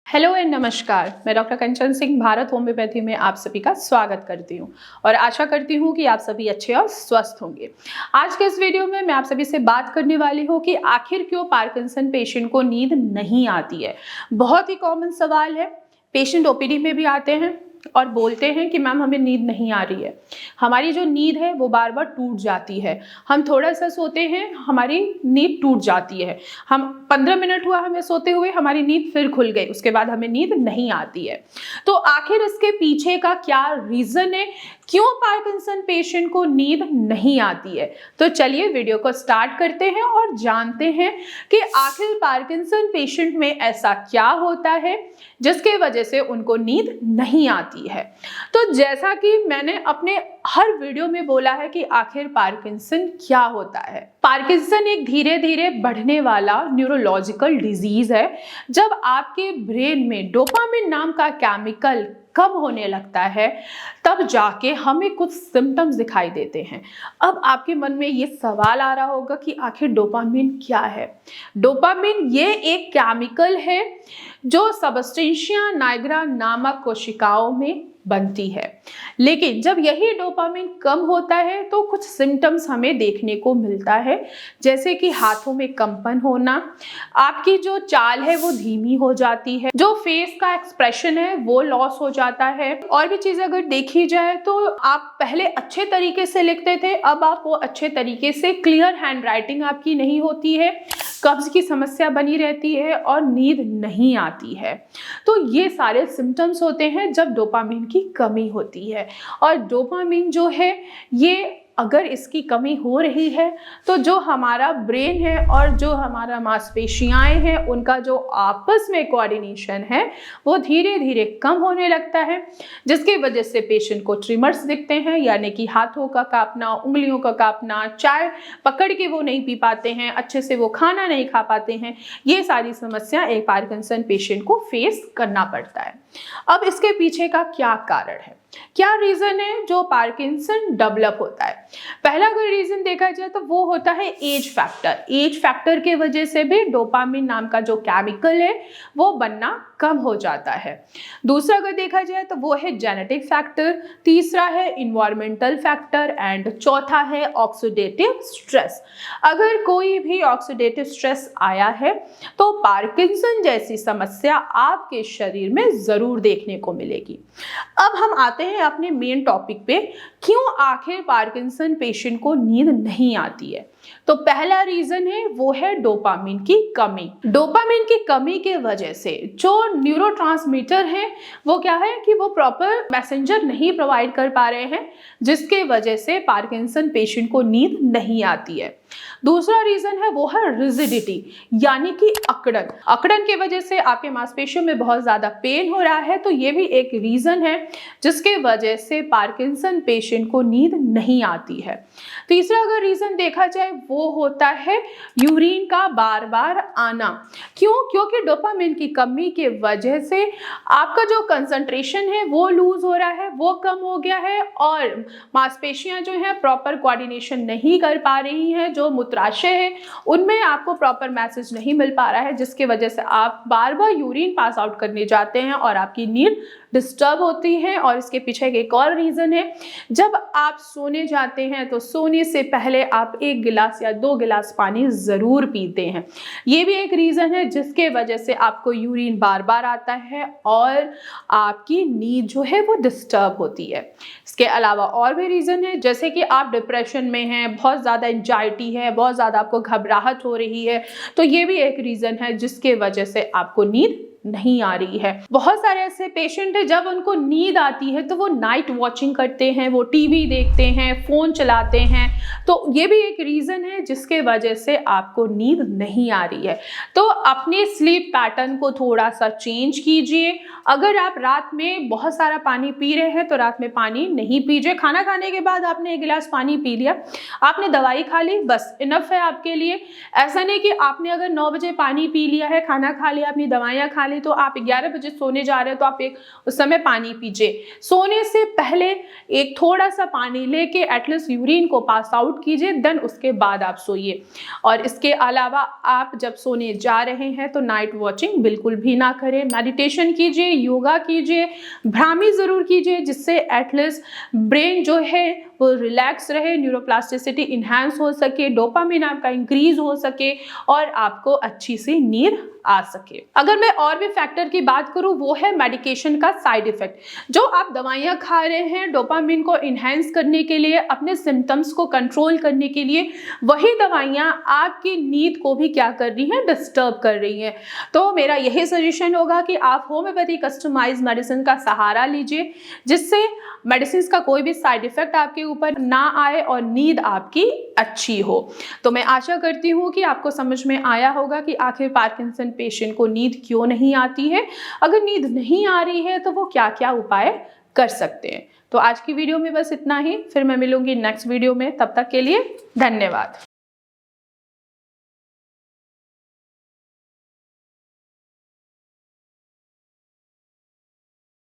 Hello and नमस्कार। मैं doctor कंचन Singh Bharat homeopathy में आप सभी का स्वागत करती हूं और आशा करती हूं कि आप सभी अच्छे और स्वस्थ होंगे। आज के इस वीडियो में मैं आप सभी से बात करने वाली हूं कि आखिर क्यों पार्किंसन पेशेंट को नींद नहीं आती है। बहुत ही कॉमन सवाल है। पेशेंट ओपीडी में भी आते हैं और बोलते हैं कि मैम हमें नींद नहीं आ रही है, हमारी जो नींद है वो बार बार टूट जाती है, हम थोड़ा सा सोते हैं हमारी नींद टूट जाती है, हम 15 मिनट हुआ हमें सोते हुए हमारी नींद फिर खुल गई, उसके बाद हमें नींद नहीं आती है। तो आखिर इसके पीछे का क्या रीजन है, क्यों पार्किंसन पेशेंट को नींद नहीं आती है। तो चलिए वीडियो को स्टार्ट करते हैं और जानते हैं कि आखिर पार्किंसन पेशेंट में ऐसा क्या होता है जिसके वजह से उनको नींद नहीं आती है। तो जैसा कि मैंने अपने हर वीडियो में बोला है कि आखिर पार्किंसन क्या होता है। पार्किंसन एक धीरे धीरे बढ़ने वाला न्यूरोलॉजिकल डिजीज है। जब आपके ब्रेन में डोपामिन नाम का केमिकल कम होने लगता है तब जाके हमें कुछ सिम्टम्स दिखाई देते हैं। अब आपके मन में ये सवाल आ रहा होगा कि आखिर डोपामिन क्या है। डोपामिन ये एक केमिकल है जो सबस्टेंशिया नाइग्रा नामक कोशिकाओं में बनती है, लेकिन जब यही डोपामिन कम होता है तो कुछ सिम्टम्स हमें देखने को मिलता है, जैसे कि हाथों में कंपन होना, आपकी जो चाल है वो धीमी हो जाती है, जो फेस का एक्सप्रेशन है वो लॉस हो जाता है। और भी चीज़ अगर देखी जाए तो आप पहले अच्छे तरीके से लिखते थे, अब आप वो अच्छे तरीके से क्लियर हैंड राइटिंग आपकी नहीं होती है, कब्ज की समस्या बनी रहती है और नींद नहीं आती है। तो ये सारे सिम्टम्स होते हैं जब डोपामिन की कमी होती है। और डोपामिन जो है ये अगर इसकी कमी हो रही है तो जो हमारा ब्रेन है और जो हमारा मांसपेशियां हैं उनका जो आपस में कोऑर्डिनेशन है वो धीरे धीरे कम होने लगता है, जिसकी वजह से पेशेंट को ट्रिमर्स दिखते हैं, यानी कि हाथों का कांपना, उंगलियों का कांपना, चाय पकड़ के वो नहीं पी पाते हैं, अच्छे से वो खाना नहीं खा पाते हैं। ये सारी समस्या एक पार्किंसन पेशेंट को फेस करना पड़ता है। अब इसके पीछे का क्या कारण है, क्या रीजन है जो पार्किंसन डेवलप होता है। पहला अगर रीजन देखा जाए तो वो होता है एज फैक्टर। एज फैक्टर के वजह से भी डोपामिन नाम का जो केमिकल है वो बनना कम हो जाता है। दूसरा अगर देखा जाए तो वो है जेनेटिक फैक्टर, तीसरा है इन्वायरमेंटल फैक्टर एंड चौथा है ऑक्सीडेटिव स्ट्रेस। अगर कोई भी ऑक्सीडेटिव स्ट्रेस आया है तो पार्किंसन जैसी समस्या आपके शरीर में जरूर देखने को मिलेगी। अब हम आते हैं अपने मेन टॉपिक पे, क्यों आखिर पार्किंसन पेशेंट को नींद नहीं आती है। तो पहला रीजन है वो है डोपामिन की कमी। डोपामिन की कमी के वजह से जो न्यूरोट्रांसमीटर है वो क्या है कि वो प्रॉपर मैसेंजर नहीं प्रोवाइड कर पा रहे हैं, जिसके वजह से पार्किंसन पेशेंट को नींद नहीं आती है। दूसरा रीजन है वो है रिजिडिटी, यानी कि अकड़न। अकड़न की वजह से आपके मांसपेशियों में बहुत ज्यादा पेन हो रहा है, तो ये भी एक रीजन है जिसके वजह से पार्किंसन पेशेंट को नींद नहीं आती है। तीसरा अगर रीजन देखा जाए वो होता है यूरिन का बार बार आना। क्यों? क्योंकि डोपामिन की कमी के वजह से आपका जो कंसंट्रेशन है वो लूज हो रहा है, वो कम हो गया है और मांसपेशियां जो है प्रॉपर कोऑर्डिनेशन नहीं कर पा रही हैं, जो मूत्राशय है उनमें आपको प्रॉपर मैसेज नहीं मिल पा रहा है, जिसकी वजह से आप बार बार यूरिन पास आउट करने जाते हैं और आपकी नींद डिस्टर्ब होती है। और इसके पीछे एक और रीजन है, जब आप सोने जाते हैं तो सोने से पहले आप 1 गिलास या 2 गिलास पानी जरूर पीते हैं। ये भी एक रीजन है जिसके वजह से आपको यूरिन बार बार आता है और आपकी नींद जो है वो डिस्टर्ब होती है। इसके अलावा और भी रीजन है, जैसे कि आप डिप्रेशन में हैं, बहुत ज़्यादा एंजाइटी है, बहुत ज़्यादा आपको घबराहट हो रही है, तो ये भी एक रीजन है जिसके वजह से आपको नींद नहीं आ रही है। बहुत सारे ऐसे पेशेंट हैं जब उनको नींद आती है तो वो नाइट वॉचिंग करते हैं, वो टीवी देखते हैं, फोन चलाते हैं, तो ये भी एक रीजन है जिसके वजह से आपको नींद नहीं आ रही है। तो अपने स्लीप पैटर्न को थोड़ा सा चेंज कीजिए। अगर आप रात में बहुत सारा पानी पी रहे हैं तो रात में पानी नहीं पीजिए। खाना खाने के बाद आपने 1 गिलास पानी पी लिया, आपने दवाई खा ली, बस इनफ है आपके लिए। ऐसा नहीं कि आपने अगर 9 बजे पानी पी लिया है, खाना खा लिया, अपनी दवाइयाँ खा ली, वाली, तो आप 11 बजे सोने जा रहे हैं तो आप उस समय पानी पीजिए। सोने से पहले एक थोड़ा सा पानी लेके एटलीस्ट यूरिन को पास आउट कीजिए, देन उसके बाद आप सोइए। और इसके अलावा आप जब सोने जा रहे हैं तो नाइट वॉचिंग बिल्कुल भी ना करें। मेडिटेशन कीजिए, योगा कीजिए, भ्रामी ज़रूर कीजिए, जिससे एटलीस्ट ब्रेन जो है वो रिलैक्स रहे, न्यूरोप्लास्टिसिटी इन्हांस हो सके, डोपामिन आपका इंक्रीज हो सके और आपको अच्छी सी नींद आ सके। अगर मैं और भी फैक्टर की बात करूं, वो है मेडिकेशन का साइड इफेक्ट। जो आप दवाइयां खा रहे हैं डोपामिन को इन्हांस करने के लिए, अपने सिम्टम्स को कंट्रोल करने के लिए, वही दवाइयां आपकी नींद को भी क्या कर रही हैं, डिस्टर्ब कर रही हैं। तो मेरा यही सजेशन होगा कि आप होम्योपैथी कस्टमाइज मेडिसिन का सहारा लीजिए, जिससे मेडिसिन का कोई भी साइड इफेक्ट आपके ऊपर ना आए और नींद आपकी अच्छी हो। तो मैं आशा करती हूँ कि आपको समझ में आया होगा कि आखिर पार्किंसन पेशेंट को नींद क्यों नहीं आती है। अगर नींद नहीं आ रही है तो वो क्या क्या उपाय कर सकते हैं। तो आज की वीडियो में बस इतना ही, फिर मैं मिलूंगी नेक्स्ट वीडियो में। तब तक के लिए धन्यवाद।